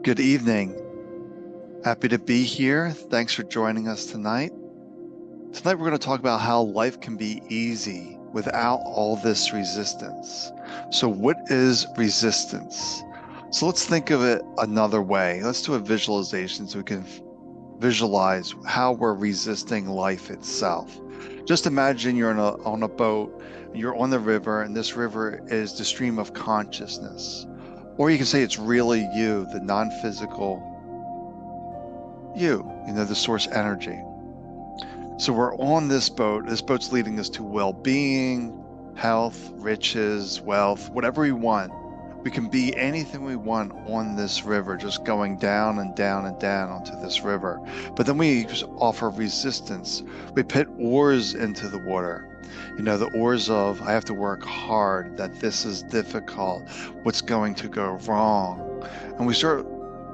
Good evening. Happy to be here. Thanks for joining us tonight. Tonight we're going to talk about how life can be easy without all this resistance. So what is resistance? So let's think of it another way. Let's do a visualization so we can visualize how we're resisting life itself. Just imagine you're on a boat, you're on the river, and this river is the stream of consciousness. Or you can say it's really you, the non-physical you, the source energy. So we're on this boat. This boat's leading us to well-being, health, riches, wealth, whatever we want. We can be anything we want on this river, just going down and down and down onto this river. But then we just offer resistance. We put oars into the water. The oars of, I have to work hard, that this is difficult, what's going to go wrong. And we start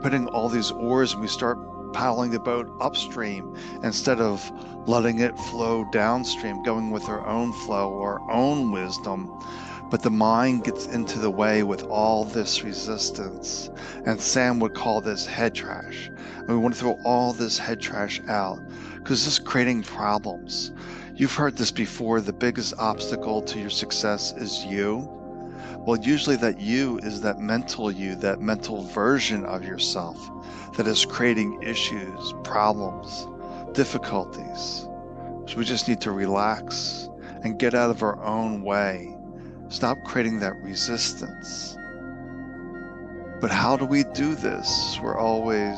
putting all these oars and we start paddling the boat upstream instead of letting it flow downstream, going with our own flow, our own wisdom. But the mind gets into the way with all this resistance. And Sam would call this head trash. And we want to throw all this head trash out because this is creating problems. You've heard this before. The biggest obstacle to your success is you. Well, usually that you is that mental version of yourself that is creating issues, problems, difficulties. So we just need to relax and get out of our own way. Stop creating that resistance. But how do we do this? We're always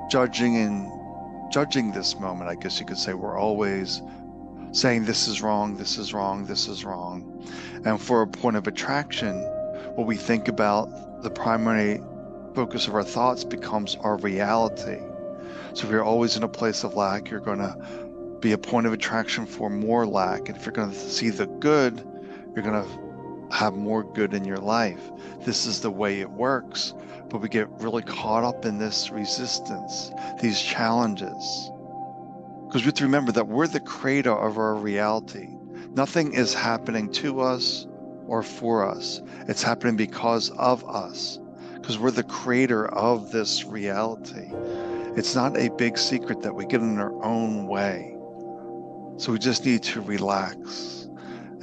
judging this moment. I guess you could say we're always saying this is wrong, this is wrong, this is wrong. And for a point of attraction, what we think about, the primary focus of our thoughts becomes our reality. So if you're always in a place of lack, you're going to be a point of attraction for more lack. And if you're going to see the good, you're going to have more good in your life. This is the way it works. But we get really caught up in this resistance, these challenges. Because we have to remember that we're the creator of our reality. Nothing is happening to us or for us. It's happening because of us. Because we're the creator of this reality. It's not a big secret that we get in our own way. So we just need to relax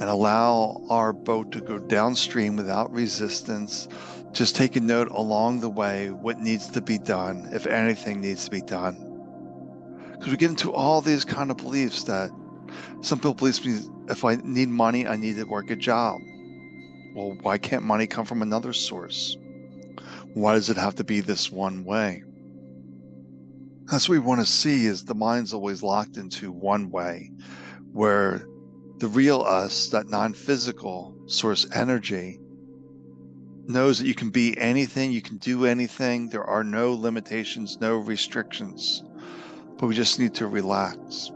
and allow our boat to go downstream without resistance. Just take a note along the way what needs to be done, if anything needs to be done. Because we get into all these kind of beliefs that some people believe if I need money, I need to work a job. Well, why can't money come from another source? Why does it have to be this one way? That's what we want to see, is the mind's always locked into one way, where the real us, that non-physical source energy, knows that you can be anything, you can do anything. There are no limitations, no restrictions. But we just need to relax,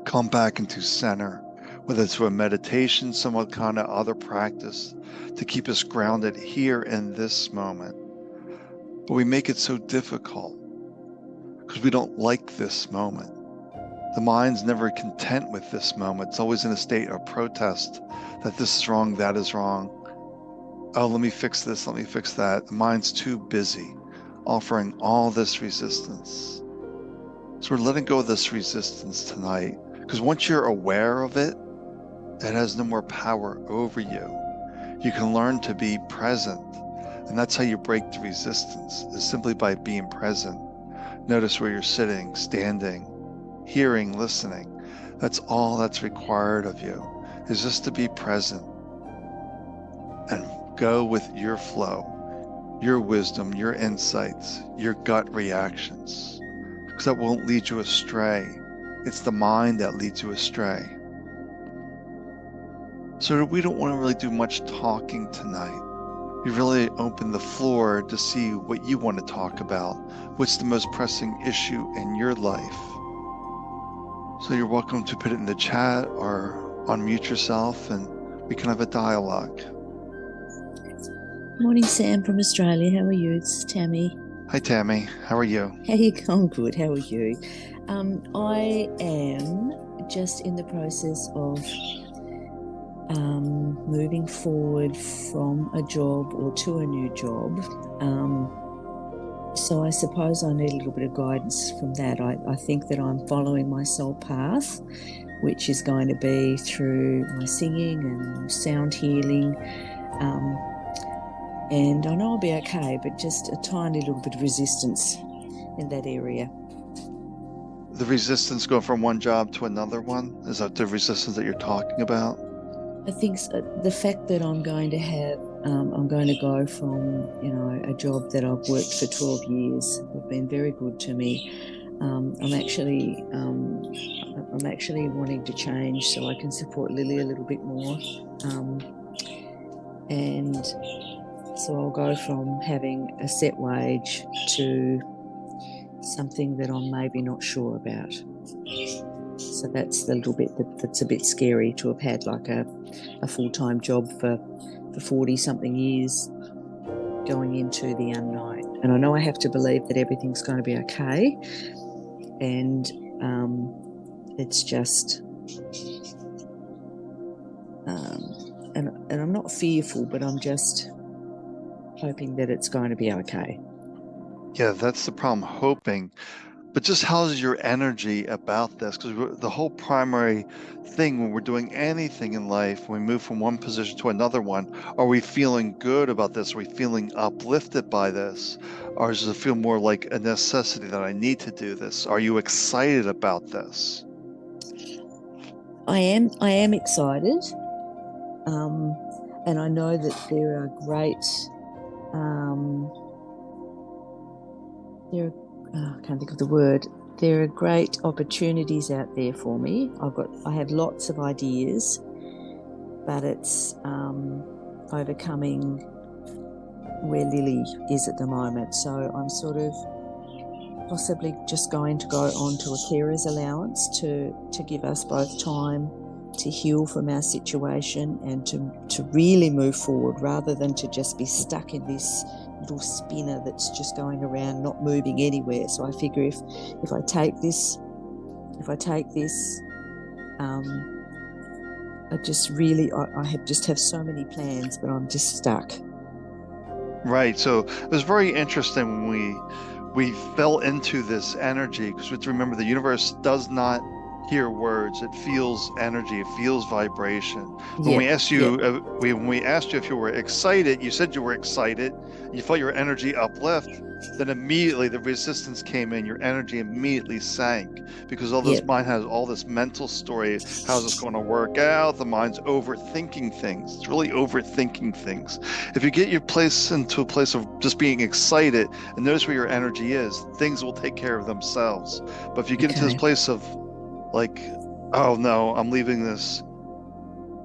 come back into center, whether it's through a meditation, some kind of other practice to keep us grounded here in this moment. But we make it so difficult because we don't like this moment. The mind's never content with this moment. It's always in a state of protest that this is wrong, that is wrong. Oh, let me fix this, let me fix that. The mind's too busy offering all this resistance. So we're letting go of this resistance tonight, because once you're aware of it, it has no more power over you. You can learn to be present, and that's how you break the resistance, is simply by being present. Notice where you're sitting, standing, hearing, listening. That's all that's required of you, is just to be present and go with your flow, your wisdom, your insights, your gut reactions. Because that won't lead you astray. It's the mind that leads you astray. So we don't want to really do much talking tonight. We really open the floor to see what you want to talk about. What's the most pressing issue in your life? So you're welcome to put it in the chat or unmute yourself and we can have a dialogue. Morning, Sam from Australia. How are you? It's Tammy. Hi, Tammy. How are you? How are you? I'm good. How are you? I am just in the process of moving forward from a job or to a new job. So I suppose I need a little bit of guidance from that. I think that I'm following my soul path, which is going to be through my singing and sound healing. And I know I'll be okay, but just a tiny little bit of resistance in that area. The resistance going from one job to another one, is that the resistance that you're talking about? I think the fact that I'm going to go from, a job that I've worked for 12 years, have been very good to me. I'm actually wanting to change so I can support Lily a little bit more. And so I'll go from having a set wage to something that I'm maybe not sure about. So that's the little bit that's a bit scary, to have had like a full-time job for 40 something years, going into the unknown. And I know I have to believe that everything's going to be okay. And it's just, and I'm not fearful, but I'm just hoping that it's going to be okay. Yeah, that's the problem, hoping. But just how's your energy about this? Because the whole primary thing when we're doing anything in life, when we move from one position to another one, are we feeling good about this? Are we feeling uplifted by this? Or does it feel more like a necessity that I need to do this? Are you excited about this? I am excited. And I know that there are great, I can't think of the word. There are great opportunities out there for me. I have lots of ideas, but it's overcoming where Lily is at the moment. So I'm sort of possibly just going to go on to a carer's allowance to give us both time to heal from our situation and to really move forward, rather than to just be stuck in this little spinner that's just going around not moving anywhere. So I figure if I take this, I just really just have so many plans, but I'm just stuck. Right. So it was very interesting when we fell into this energy, because we have to remember the universe does not hear words. It feels energy. It feels vibration. When we Yep, asked yep, you, when we asked you if you were excited, you said you were excited. You felt your energy uplift. Then immediately the resistance came in. Your energy immediately sank, because all this yep. mind has all this mental story. How's this going to work out? The mind's overthinking things. It's really overthinking things. If you get your place into a place of just being excited and notice where your energy is, things will take care of themselves. But if you get into this Okay. place of like, oh no, I'm leaving this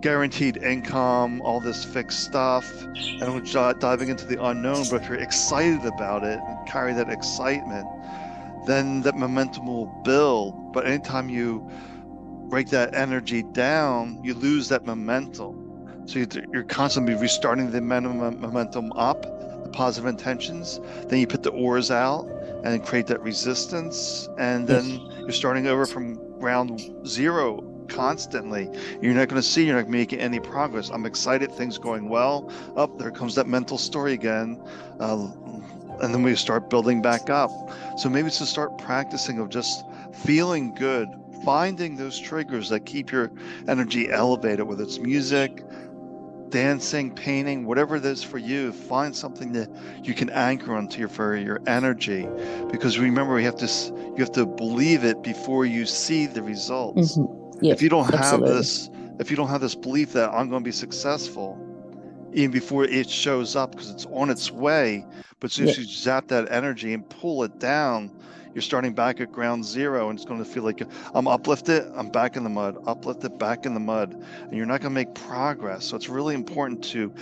guaranteed income, all this fixed stuff, and I'm diving into the unknown. But if you're excited about it and carry that excitement, then that momentum will build. But anytime you break that energy down, you lose that momentum. So you're constantly restarting the momentum up, the positive intentions. Then you put the oars out and create that resistance. And Yep. then you're starting over from ground zero constantly. You're not going to see, you're not making any progress. I'm excited, things going well. Up there comes that mental story again. And then we start building back up. So maybe it's to start practicing of just feeling good, finding those triggers that keep your energy elevated, whether it's music, dancing, painting, whatever it is for you. Find something that you can anchor onto for your energy, because remember, you have to believe it before you see the results. Yep, If you don't have absolutely. this, if you don't have this belief that I'm going to be successful, even before it shows up, because it's on its way. But as soon as Yep, you zap that energy and pull it down, you're starting back at ground zero, and it's going to feel like I'm uplifted, I'm back in the mud, uplifted, back in the mud, and you're not going to make progress. So it's really important to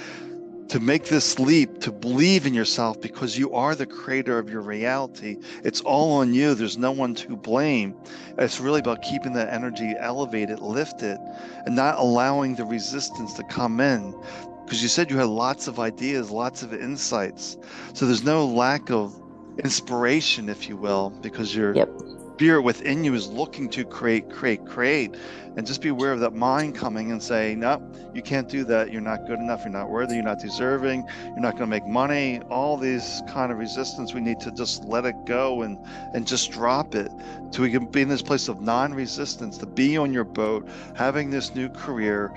make this leap, to believe in yourself, because you are the creator of your reality. It's all on you. There's no one to blame. It's really about keeping that energy elevated, lifted, and not allowing the resistance to come in. Because you said you had lots of ideas, lots of insights. So there's no lack of inspiration, if you will, because yep. spirit within you is looking to create, and just be aware of that mind coming and say, no, you can't do that. You're not good enough. You're not worthy. You're not deserving. You're not going to make money. All these kind of resistance, we need to just let it go and just drop it so we can be in this place of non-resistance, to be on your boat, having this new career,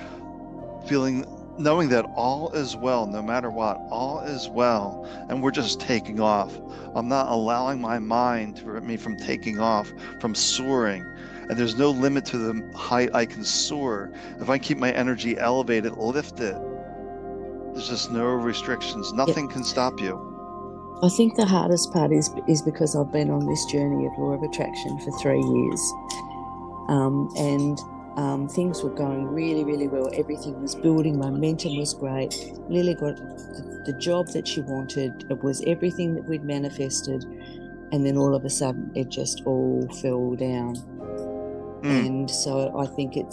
knowing that all is well, no matter what, all is well, and we're just taking off. I'm not allowing my mind to prevent me from taking off, from soaring. And there's no limit to the height I can soar. If I keep my energy elevated, lift it, there's just no restrictions. Nothing can stop you. I think the hardest part is because I've been on this journey of law of attraction for 3 years. Things were going really, really well. Everything was building. Momentum was great. Lily got the job that she wanted. It was everything that we'd manifested. And then all of a sudden, it just all fell down. And so I think it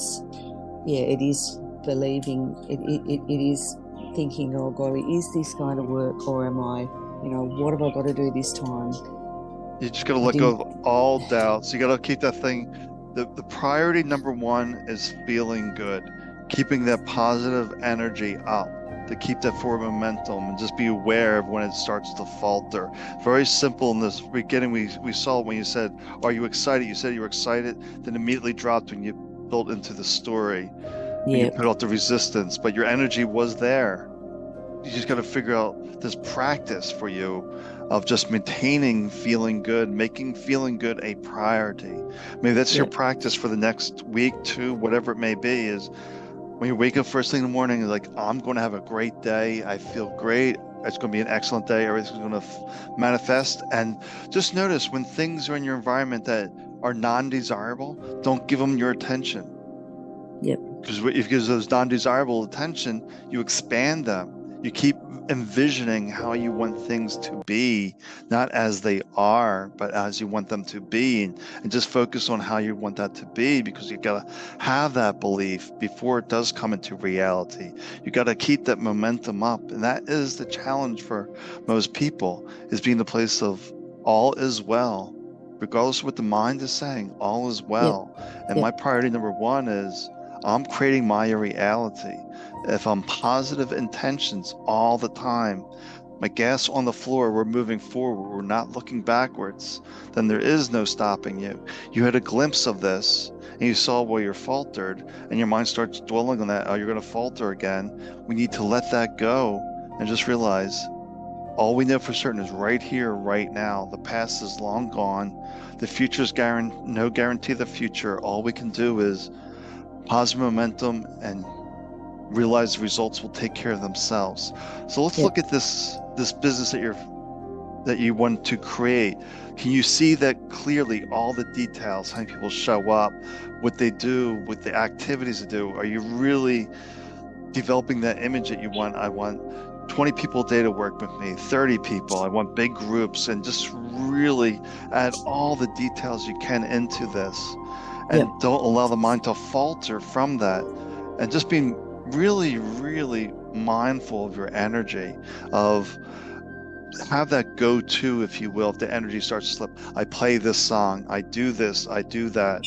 is believing, it is thinking, oh, golly, is this going to work, or am I, what have I got to do this time? You just got to let go of all doubts. You got to keep that thing. The priority number one is feeling good, keeping that positive energy up, to keep that forward momentum, and just be aware of when it starts to falter. Very simple. In this beginning, we saw when you said, are you excited? You said you were excited, then immediately dropped when you built into the story. When you put out the resistance, but your energy was there. You just got to figure out this practice for you of just maintaining feeling good, making feeling good a priority. Maybe that's your practice for the next week, 2, whatever it may be, is when you wake up first thing in the morning, like, I'm going to have a great day. I feel great. It's going to be an excellent day. Everything's going to manifest. And just notice when things are in your environment that are non-desirable, don't give them your attention. Because if you give those non-desirable attention, you expand them. You keep envisioning how you want things to be, not as they are, but as you want them to be, and just focus on how you want that to be, because you got to have that belief before it does come into reality. You got to keep that momentum up, and that is the challenge for most people, is being the place of all is well, regardless of what the mind is saying. All is well. And my priority number one is, I'm creating my reality. If I'm positive intentions all the time, my gas on the floor, we're moving forward, we're not looking backwards, then there is no stopping you. You had a glimpse of this and you saw where you're faltered, and your mind starts dwelling on that. Oh, you're going to falter again. We need to let that go and just realize all we know for certain is right here, right now. The past is long gone. The future's no guarantee of the future. All we can do is positive momentum and realize the results will take care of themselves. So let's look at this business that you want to create. Can you see that clearly, all the details, how many people show up, what they do, what the activities they do? Are you really developing that image that you want? I want 20 people a day to work with me, 30 people. I want big groups, and just really add all the details you can into this. And don't allow the mind to falter from that. And just being really, really mindful of your energy, of have that go-to, if you will, if the energy starts to slip. I play this song, I do this, I do that.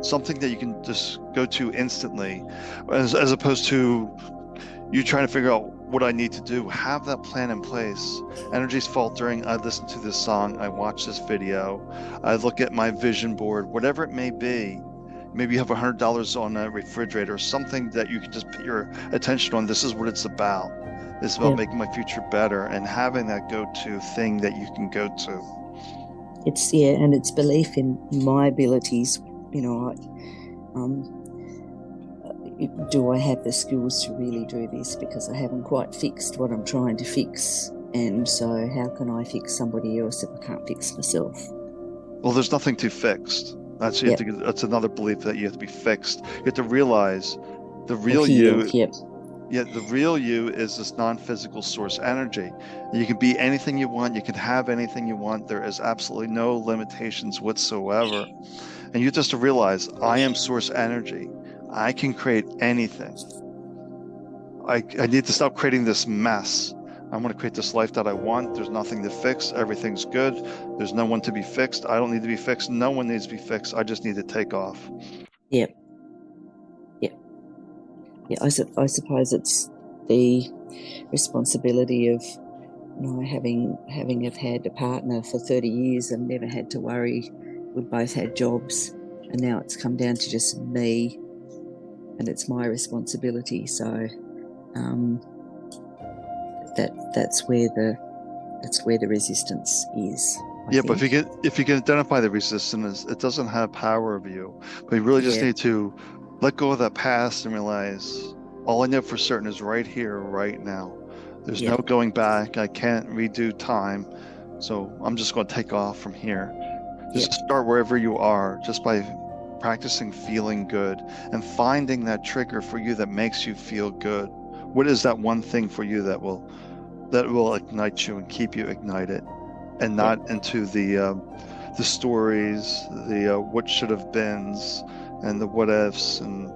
Something that you can just go to instantly, as opposed to you trying to figure out what I need to do. Have that plan in place. Energy's faltering, I listen to this song, I watch this video, I look at my vision board, whatever it may be. Maybe you have $100 on a refrigerator, something that you can just put your attention on. This is what it's about. It's about making my future better, and having that go-to thing that you can go to. It's and it's belief in my abilities. Do I have the skills to really do this? Because I haven't quite fixed what I'm trying to fix. And so how can I fix somebody else if I can't fix myself? Well, there's nothing to fix. That's another belief, that you have to be fixed. You have to realize the real you. The real you is this non-physical source energy. You can be anything you want. You can have anything you want. There is absolutely no limitations whatsoever. And you just have to realize, I am source energy. I can create anything. I need to stop creating this mess. I'm going to create this life that I want. There's nothing to fix. Everything's good. There's no one to be fixed. I don't need to be fixed. No one needs to be fixed. I just need to take off. Yep. Yep. Yeah, I suppose it's the responsibility of, you know, having have had a partner for 30 years and never had to worry. We both had jobs, and now it's come down to just me, and it's my responsibility. So that's where the resistance is. I But think. if you can identify the resistance, it doesn't have power of you. But you really just need to let go of that past and realize all I know for certain is right here, right now. There's no going back. I can't redo time. So I'm just going to take off from here. Just start wherever you are, just by practicing feeling good and finding that trigger for you that makes you feel good. What is that one thing for you that will ignite you and keep you ignited, and not into the stories, the what should have beens, and the what ifs, and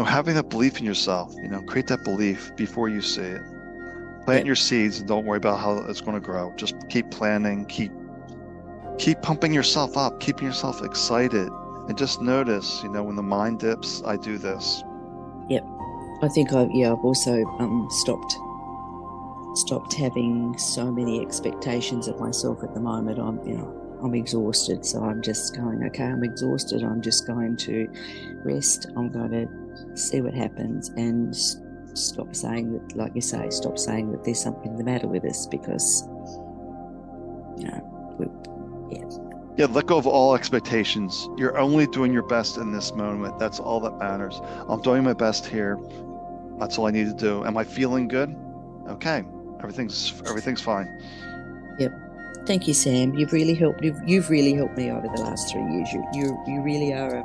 having that belief in yourself. Create that belief before you see it. Plant your seeds and don't worry about how it's going to grow. Just keep planting, keep pumping yourself up, keeping yourself excited, and just notice, when the mind dips, I do this. Yep. I think I've also stopped having so many expectations of myself at the moment. I'm exhausted, so I'm just going, okay, I'm exhausted. I'm just going to rest. I'm going to see what happens and stop saying that, like you say, stop saying that there's something the matter with us, because, let go of all expectations. You're only doing your best in this moment. That's all that matters. I'm doing my best here. That's all I need to do. Am I feeling good? Okay. Everything's fine. Yep. Thank you, Sam. You've really helped. You've really helped me over the last 3 years. You really are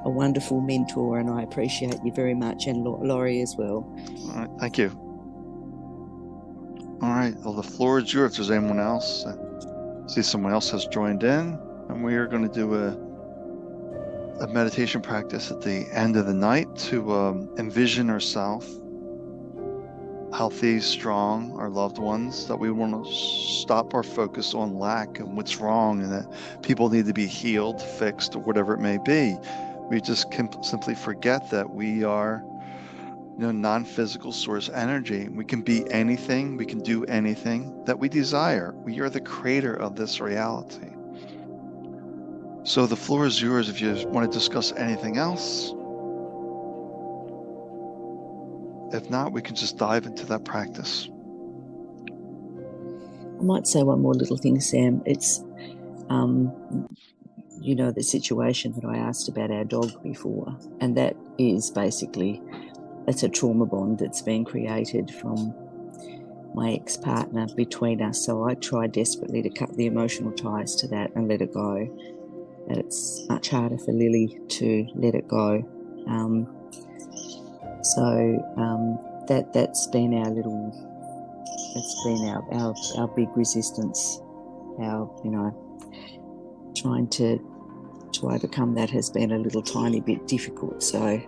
a wonderful mentor, and I appreciate you very much, and Laurie as well. All right. Thank you. All right. Well, the floor is yours. If there's anyone else, I see someone else has joined in, and we are going to do a meditation practice at the end of the night to envision ourselves healthy, strong, our loved ones, that we want to stop our focus on lack and what's wrong, and that people need to be healed, fixed, or whatever it may be. We just can simply forget that we are, non-physical source energy. We can be anything, we can do anything that we desire. We are the creator of this reality. So the floor is yours if you want to discuss anything else. If not, we can just dive into that practice. I might say one more little thing, Sam. It's, the situation that I asked about our dog before, and that is basically, it's a trauma bond that's been created from my ex-partner between us. So I try desperately to cut the emotional ties to that and let it go. But it's much harder for Lily to let it go. That's been our big resistance. Trying to overcome that has been a little tiny bit difficult. So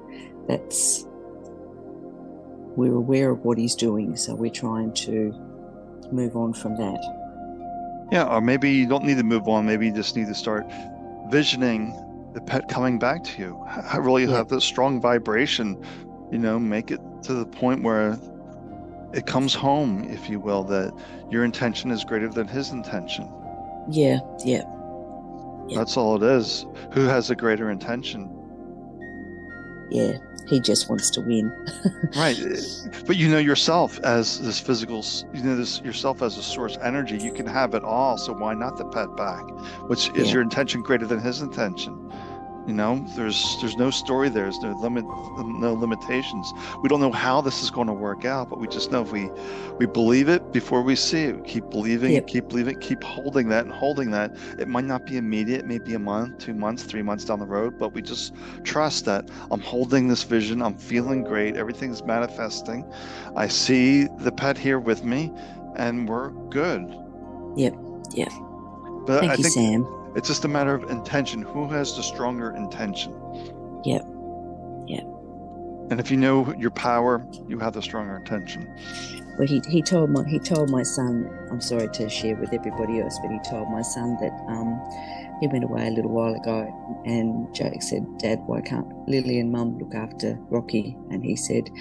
we're aware of what he's doing, so we're trying to move on from that. Yeah, or maybe you don't need to move on. Maybe you just need to start visioning the pet coming back to you. Really have this strong vibration, make it to the point where it comes home, if you will, that your intention is greater than his intention. Yeah. That's all it is. Who has a greater intention? Yeah, he just wants to win. Right. But yourself as this physical, yourself as a source energy, you can have it all. So why not the pet back? Which is your intention greater than his intention? There's no story there. There's no limitations. We don't know how this is going to work out, but we just know if we believe it before we see it. Keep believing it, keep believing it, keep holding that and holding that. It might not be immediate, it may be a month, 2 months, 3 months down the road, but we just trust that I'm holding this vision. I'm feeling great. Everything's manifesting. I see the pet here with me, and we're good. Yep. But Thank you, Sam. It's just a matter of intention. Who has the stronger intention? Yep. And if you know your power, you have the stronger intention. Well, he told my son. I'm sorry to share with everybody else, but he told my son that he went away a little while ago, and Jake said, "Dad, why can't Lily and Mum look after Rocky?" And he said,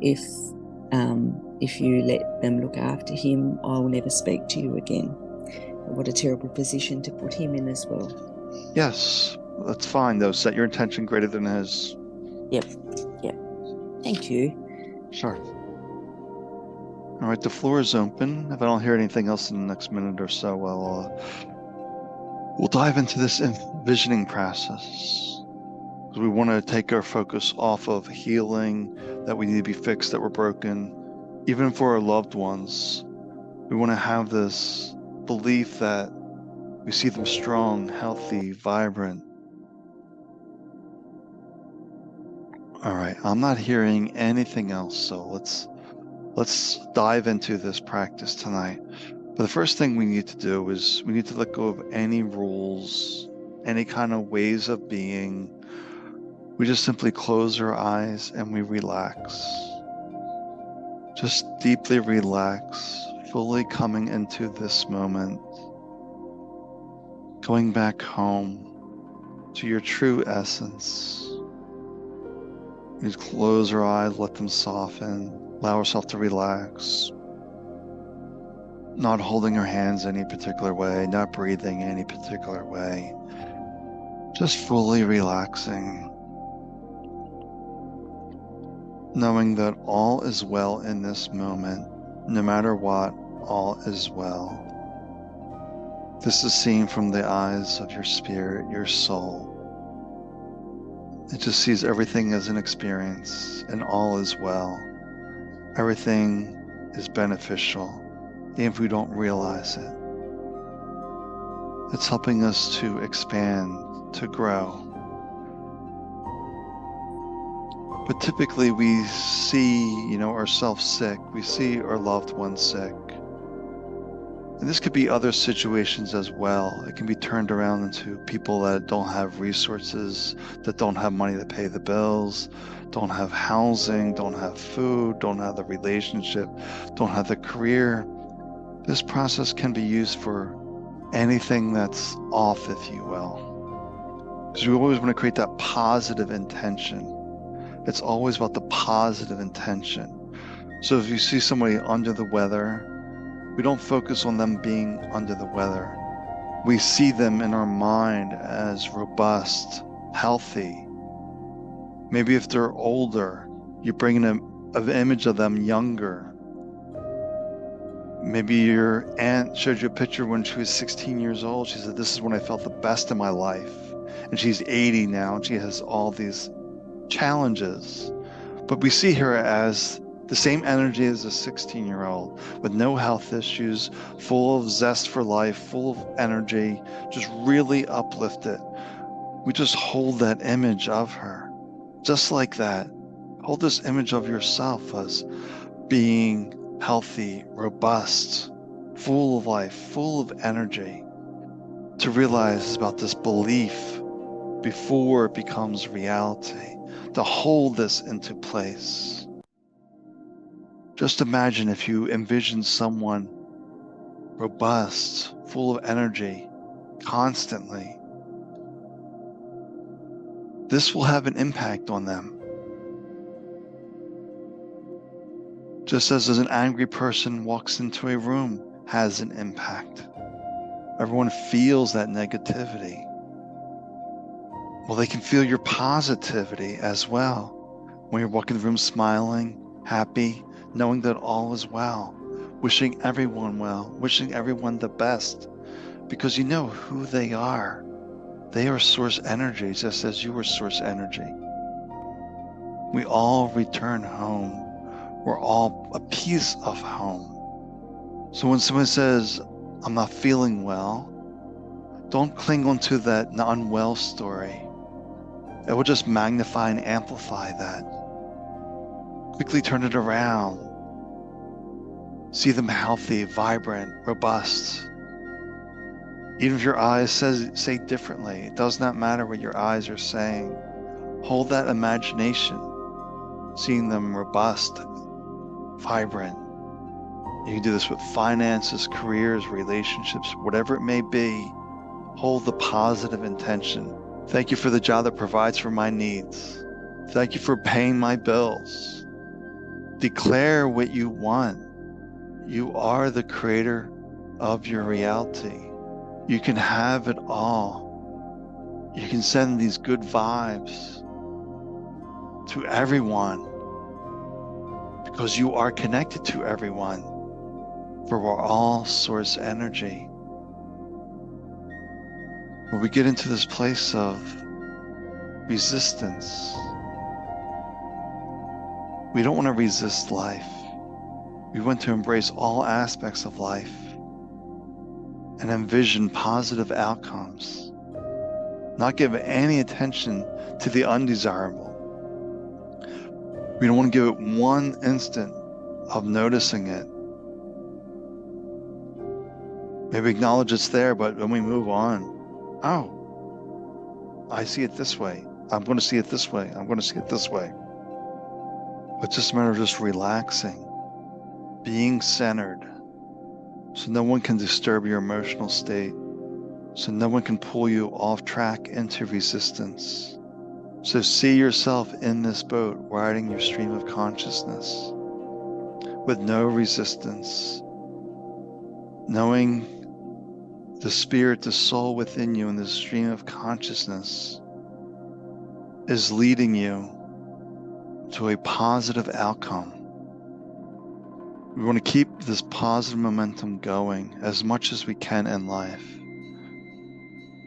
"If you let them look after him, I will never speak to you again." What a terrible position to put him in as well. Yes, that's fine though. Set your intention greater than his. Yep. Thank you. Sure. All right, the floor is open. If I don't hear anything else in the next minute or so, we'll dive into this envisioning process. We want to take our focus off of healing, that we need to be fixed, that we're broken, even for our loved ones. We want to have this belief that we see them strong, healthy, vibrant. All right, I'm not hearing anything else, so let's dive into this practice tonight. But the first thing we need to do is we need to let go of any rules, any kind of ways of being. We just simply close our eyes and we relax. Just deeply relax, fully coming into this moment, going back home to your true essence. We just close our eyes, let them soften, allow ourselves to relax. Not holding our hands any particular way, not breathing any particular way. Just fully relaxing. Knowing that all is well in this moment, no matter what, all is well. This is seen from the eyes of your spirit, your soul. It just sees everything as an experience, and all is well. Everything is beneficial, even if we don't realize it. It's helping us to expand, to grow. But typically we see, ourselves sick. We see our loved ones sick. And this could be other situations as well. It can be turned around into people that don't have resources, that don't have money to pay the bills, don't have housing, don't have food, don't have the relationship, don't have the career. This process can be used for anything that's off, if you will. Because we always want to create that positive intention. It's always about the positive intention. So if you see somebody under the weather, we don't focus on them being under the weather. We see them in our mind as robust, healthy. Maybe if they're older, you bring an image of them younger. Maybe your aunt showed you a picture when she was 16 years old. She said, "This is when I felt the best in my life." And she's 80 now, and she has all these challenges. But we see her as the same energy as a 16-year-old with no health issues, full of zest for life, full of energy, just really uplifted. We just hold that image of her. Just like that, hold this image of yourself as being healthy, robust, full of life, full of energy. To realize about this belief before it becomes reality, to hold this into place. Just imagine if you envision someone robust, full of energy, constantly. This will have an impact on them. Just as an angry person walks into a room, has an impact. Everyone feels that negativity. Well, they can feel your positivity as well. When you're walking the room smiling, happy, knowing that all is well, wishing everyone well, wishing everyone the best, because you know who they are. They are source energy, just as you are source energy. We all return home. We're all a piece of home. So when someone says, "I'm not feeling well," don't cling onto that unwell story. It will just magnify and amplify that. Quickly turn it around. See them healthy, vibrant, robust. Even if your eyes say differently, it does not matter what your eyes are saying. Hold that imagination, seeing them robust, vibrant, You can do this with finances, careers, relationships, whatever it may be. Hold the positive intention. Thank you for the job that provides for my needs. Thank you for paying my bills. Declare what you want. You are the creator of your reality. You can have it all. You can send these good vibes to everyone because you are connected to everyone, for we're all source energy. When we get into this place of resistance, we don't want to resist life. We want to embrace all aspects of life and envision positive outcomes, not give any attention to the undesirable. We don't want to give it one instant of noticing it. Maybe acknowledge it's there, but when we move on, oh, I see it this way. I'm going to see it this way. I'm going to see it this way. It's just a matter of just relaxing, being centered, so no one can disturb your emotional state, so no one can pull you off track into resistance. So see yourself in this boat, riding your stream of consciousness with no resistance, knowing the spirit, the soul within you in this stream of consciousness is leading you to a positive outcome. We want to keep this positive momentum going as much as we can in life.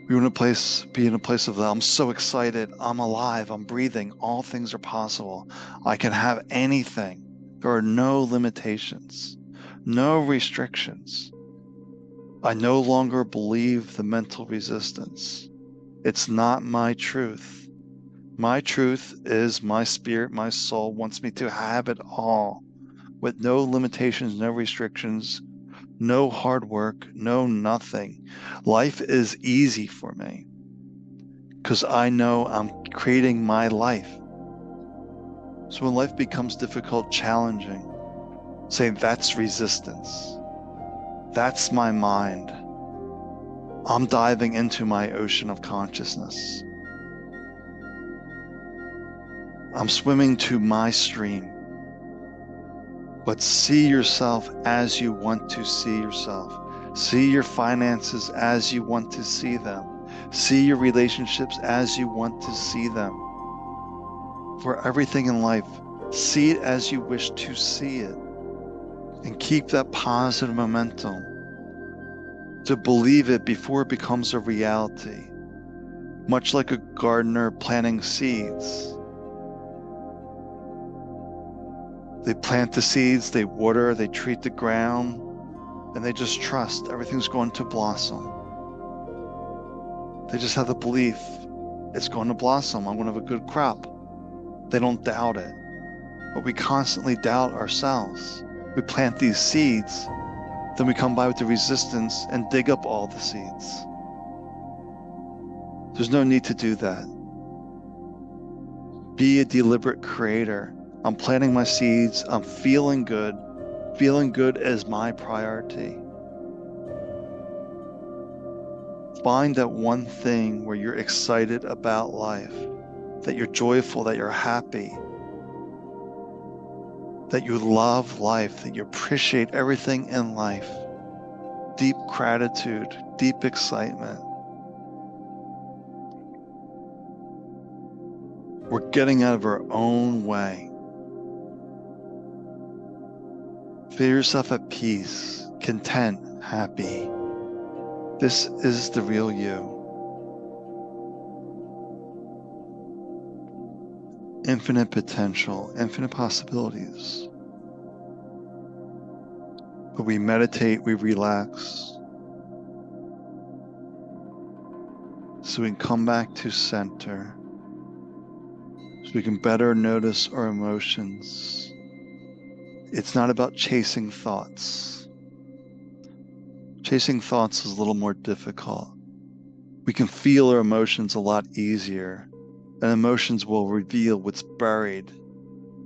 We want to be in a place of, I'm so excited, I'm alive, I'm breathing, all things are possible. I can have anything. There are no limitations, no restrictions. I no longer believe the mental resistance. It's not my truth. My truth is my spirit, my soul wants me to have it all with no limitations, no restrictions, no hard work, no nothing. Life is easy for me because I know I'm creating my life. So when life becomes difficult, challenging, say that's resistance. That's my mind. I'm diving into my ocean of consciousness. I'm swimming to my stream. But see yourself as you want to see yourself. See your finances as you want to see them. See your relationships as you want to see them. For everything in life, see it as you wish to see it. And keep that positive momentum to believe it before it becomes a reality. Much like a gardener planting seeds. They plant the seeds, they water, they treat the ground, and they just trust everything's going to blossom. They just have the belief it's going to blossom. I'm going to have a good crop. They don't doubt it. But we constantly doubt ourselves. We plant these seeds, then we come by with the resistance and dig up all the seeds. There's no need to do that. Be a deliberate creator. I'm planting my seeds. I'm feeling good. Feeling good is my priority. Find that one thing where you're excited about life, that you're joyful, that you're happy, that you love life, that you appreciate everything in life. Deep gratitude, deep excitement. We're getting out of our own way. Feel yourself at peace, content, happy. This is the real you. Infinite potential, infinite possibilities. But we meditate, we relax. So we can come back to center. So we can better notice our emotions. It's not about chasing thoughts. Chasing thoughts is a little more difficult. We can feel our emotions a lot easier, and emotions will reveal what's buried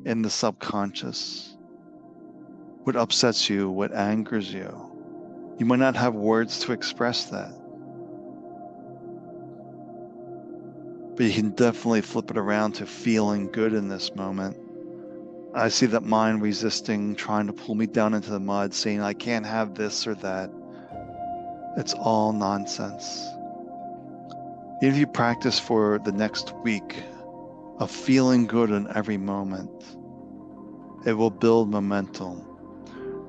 in the subconscious. what upsets you, what angers you. You might not have words to express that, but you can definitely flip it around to feeling good in this moment. I see that mind resisting, trying to pull me down into the mud, saying I can't have this or that. It's all nonsense. Even if you practice for the next week of feeling good in every moment, it will build momentum.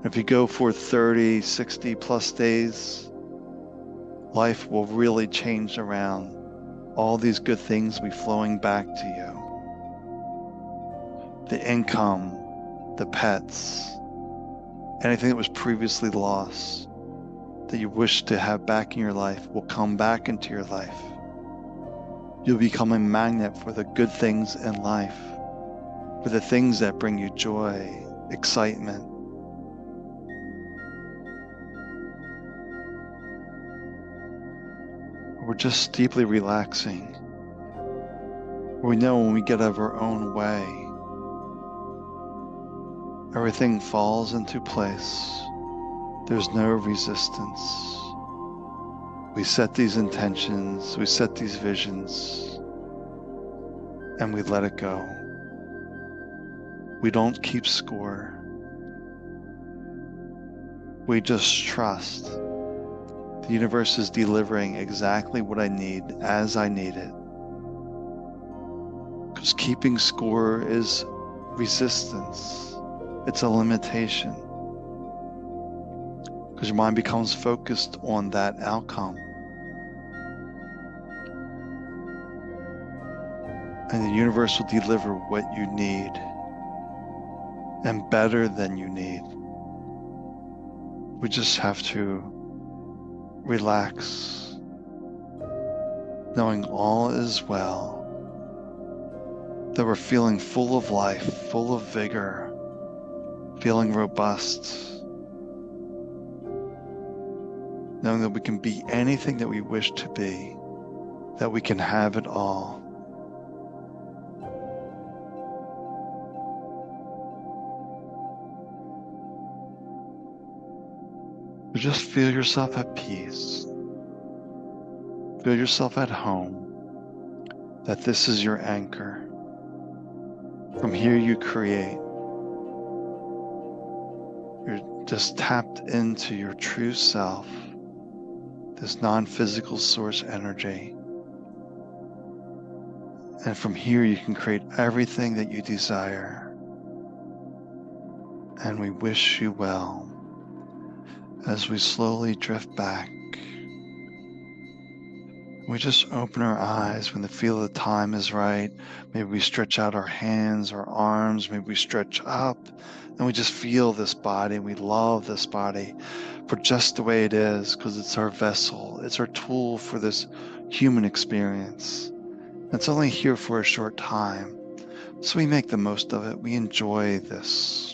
If you go for 30, 60 plus days, life will really change around. All these good things will be flowing back to you. The income, the pets, anything that was previously lost that you wish to have back in your life will come back into your life. You'll become a magnet for the good things in life, for the things that bring you joy, excitement. We're just deeply relaxing. We know when we get out of our own way, everything falls into place. There's no resistance. We set these intentions, we set these visions, and we let it go. We don't keep score. We just trust the universe is delivering exactly what I need as I need it. Because keeping score is resistance. It's a limitation. Because your mind becomes focused on that outcome. And the universe will deliver what you need and better than you need. We just have to relax, knowing all is well, that we're feeling full of life, full of vigor, feeling robust, knowing that we can be anything that we wish to be, that we can have it all. But just feel yourself at peace. Feel yourself at home, that this is your anchor. From here you create. You're just tapped into your true self, this non-physical source energy. And from here you can create everything that you desire. And we wish you well as we slowly drift back. We just open our eyes when the feel of the time is right. Maybe we stretch out our hands, our arms, maybe we stretch up, and we just feel this body. We love this body for just the way it is, because it's our vessel. It's our tool for this human experience. It's only here for a short time, so we make the most of it. We enjoy this.